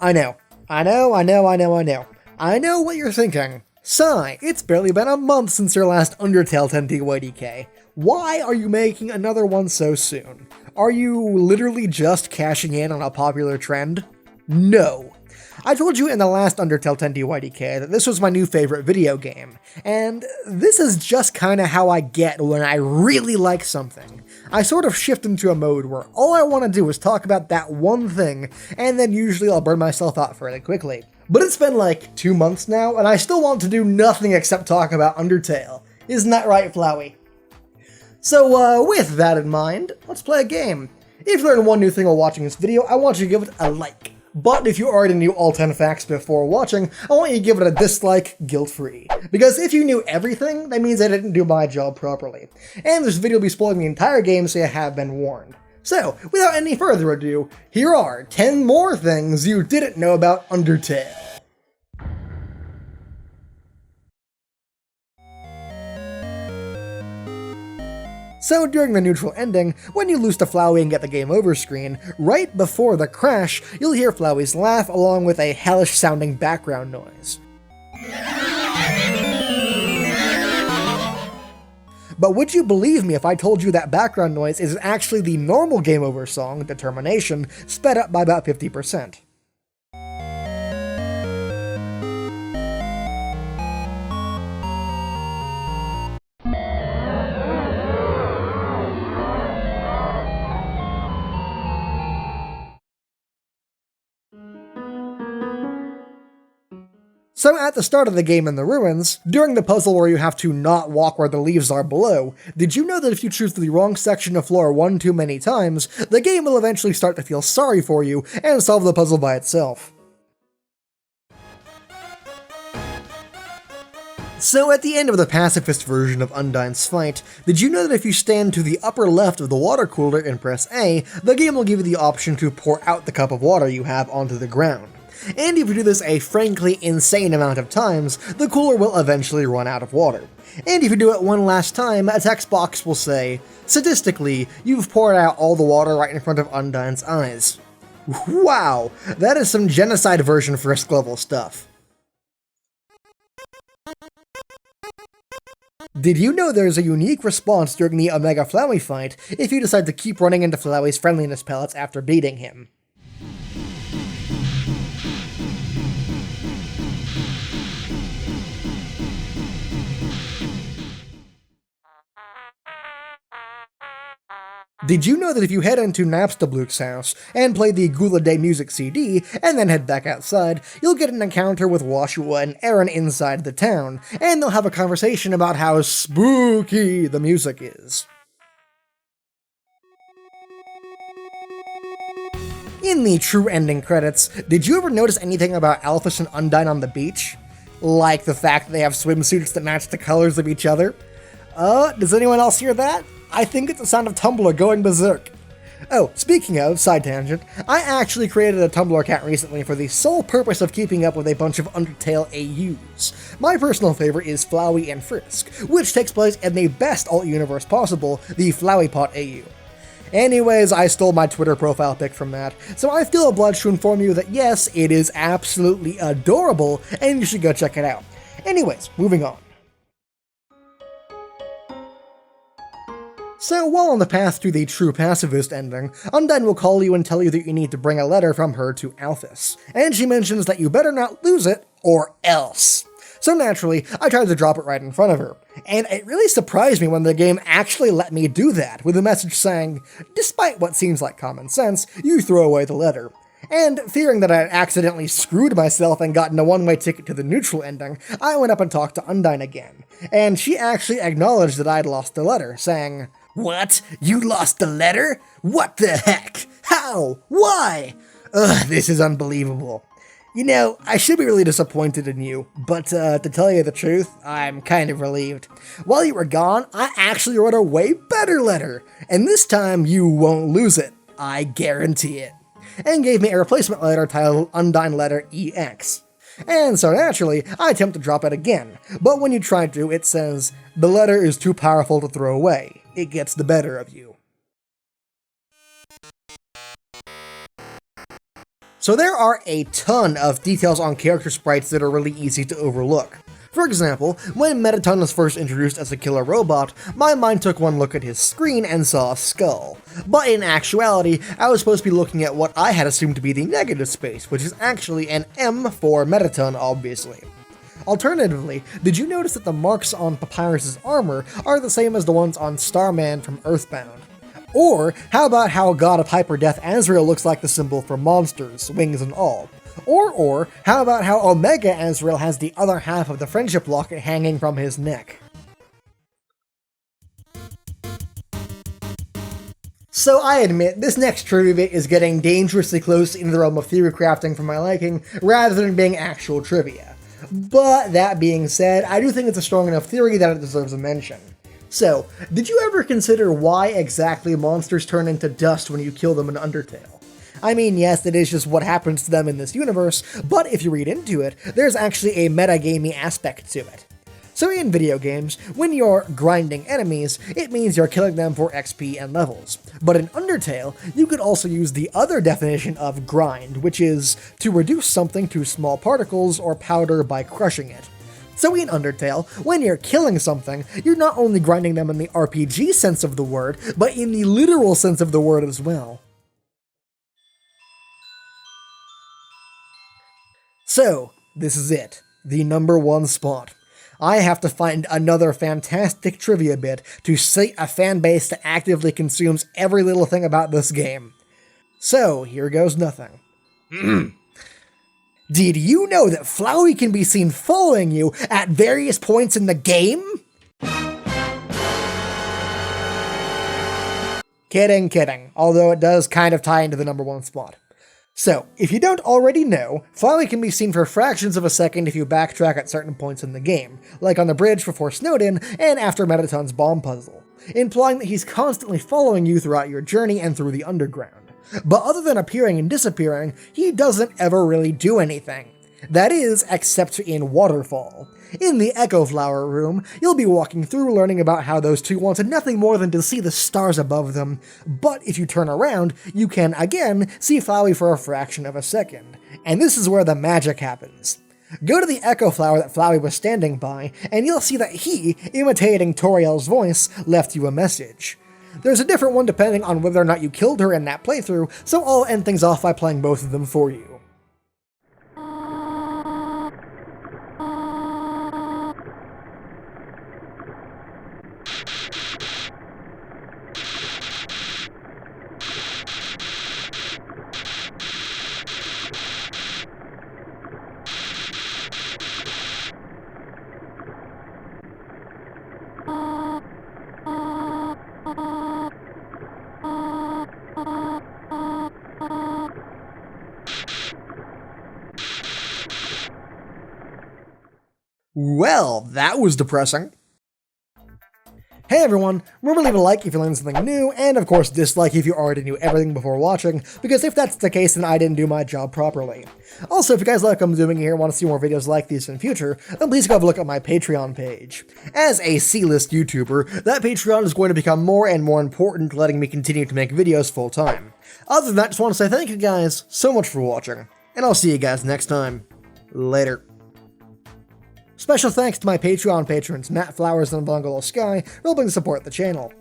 I know what you're thinking. Sigh, it's barely been a month since your last Undertale 10TYDK. Why are you making another one so soon? Are you literally just cashing in on a popular trend? No. I told you in the last Undertale 10TYDK that this was my new favorite video game, and this is just kinda how I get when I really like something. I sort of shift into a mode where all I want to do is talk about that one thing, and then usually I'll burn myself out fairly quickly. But it's been like 2 months now, and I still want to do nothing except talk about Undertale. Isn't that right, Flowey? So, with that in mind, let's play a game. If you learn one new thing while watching this video, I want you to give it a like. But if you already knew all 10 facts before watching, I want you to give it a dislike, guilt-free. Because if you knew everything, that means I didn't do my job properly. And this video will be spoiling the entire game, so you have been warned. So, without any further ado, here are 10 more things you didn't know about Undertale. So during the neutral ending, when you lose to Flowey and get the game over screen, right before the crash, you'll hear Flowey's laugh along with a hellish sounding background noise. But would you believe me if I told you that background noise is actually the normal game over song, Determination, sped up by about 50%? So at the start of the game in the ruins, during the puzzle where you have to not walk where the leaves are below, did you know that if you choose the wrong section of floor one too many times, the game will eventually start to feel sorry for you and solve the puzzle by itself? So at the end of the pacifist version of Undine's fight, did you know that if you stand to the upper left of the water cooler and press A, the game will give you the option to pour out the cup of water you have onto the ground? And if you do this a frankly insane amount of times, the cooler will eventually run out of water. And if you do it one last time, a text box will say, "Sadistically, you've poured out all the water right in front of Undine's eyes." Wow, that is some genocide version Frisk level stuff. Did you know there's a unique response during the Omega Flowey fight if you decide to keep running into Flowey's friendliness pellets after beating him? Did you know that if you head into Napstablook's house and play the Gula Day music CD and then head back outside, you'll get an encounter with Washua and Aaron inside the town, and they'll have a conversation about how spooky the music is. In the true ending credits, did you ever notice anything about Alphys and Undine on the beach? Like the fact that they have swimsuits that match the colors of each other? Does anyone else hear that? I think it's the sound of Tumblr going berserk. Oh, speaking of, side tangent, I actually created a Tumblr Cat recently for the sole purpose of keeping up with a bunch of Undertale AUs. My personal favorite is Flowey and Frisk, which takes place in the best alt-universe possible, the Flowey Pot AU. Anyways, I stole my Twitter profile pic from that, so I feel obliged to inform you that yes, it is absolutely adorable, and you should go check it out. Anyways, moving on. So while on the path to the true pacifist ending, Undine will call you and tell you that you need to bring a letter from her to Alphys, and she mentions that you better not lose it, or else. So naturally, I tried to drop it right in front of her, and it really surprised me when the game actually let me do that, with a message saying, "Despite what seems like common sense, you throw away the letter." And fearing that I had accidentally screwed myself and gotten a one-way ticket to the neutral ending, I went up and talked to Undine again, and she actually acknowledged that I'd lost the letter, saying, "What? You lost the letter? What the heck? How? Why? Ugh, this is unbelievable. You know, I should be really disappointed in you, but to tell you the truth, I'm kind of relieved. While you were gone, I actually wrote a way better letter, and this time you won't lose it. I guarantee it." And gave me a replacement letter titled Undine Letter EX. And so naturally, I attempt to drop it again, but when you try to, it says, "The letter is too powerful to throw away. It gets the better of you." So there are a ton of details on character sprites that are really easy to overlook. For example, when Mettaton was first introduced as a killer robot, my mind took one look at his screen and saw a skull. But in actuality, I was supposed to be looking at what I had assumed to be the negative space, which is actually an M for Mettaton, obviously. Alternatively, did you notice that the marks on Papyrus's armor are the same as the ones on Starman from Earthbound? Or, how about how God of Hyperdeath Azrael looks like the symbol for monsters, wings and all? Or, how about how Omega Azrael has the other half of the friendship locket hanging from his neck? So I admit, this next trivia bit is getting dangerously close into the realm of theory crafting for my liking, rather than being actual trivia. But that being said, I do think it's a strong enough theory that it deserves a mention. So, did you ever consider why exactly monsters turn into dust when you kill them in Undertale? I mean, yes, it is just what happens to them in this universe, but if you read into it, there's actually a metagamey aspect to it. So in video games, when you're grinding enemies, it means you're killing them for XP and levels. But in Undertale, you could also use the other definition of grind, which is to reduce something to small particles or powder by crushing it. So in Undertale, when you're killing something, you're not only grinding them in the RPG sense of the word, but in the literal sense of the word as well. So, this is it, the #1 spot. I have to find another fantastic trivia bit to sate a fanbase that actively consumes every little thing about this game. So, here goes nothing. Did you know that Flowey can be seen following you at various points in the game? Kidding, although it does kind of tie into the #1 spot. So, if you don't already know, Flowey can be seen for fractions of a second if you backtrack at certain points in the game, like on the bridge before Snowdin and after Mettaton's bomb puzzle, implying that he's constantly following you throughout your journey and through the underground. But other than appearing and disappearing, he doesn't ever really do anything. That is, except in Waterfall. In the Echo Flower room, you'll be walking through learning about how those two wanted nothing more than to see the stars above them, but if you turn around, you can again see Flowey for a fraction of a second. And this is where the magic happens. Go to the Echo Flower that Flowey was standing by, and you'll see that he, imitating Toriel's voice, left you a message. There's a different one depending on whether or not you killed her in that playthrough, so I'll end things off by playing both of them for you. Well, that was depressing. Hey everyone, remember to leave a like if you learned something new, and of course dislike if you already knew everything before watching, because if that's the case then I didn't do my job properly. Also, if you guys like what I'm doing here and want to see more videos like these in future, then please go have a look at my Patreon page. As a C-list YouTuber, that Patreon is going to become more and more important, letting me continue to make videos full time. Other than that, just want to say thank you guys so much for watching, and I'll see you guys next time. Later. Special thanks to my Patreon patrons Matt Flowers and Bungalow Sky for helping support the channel.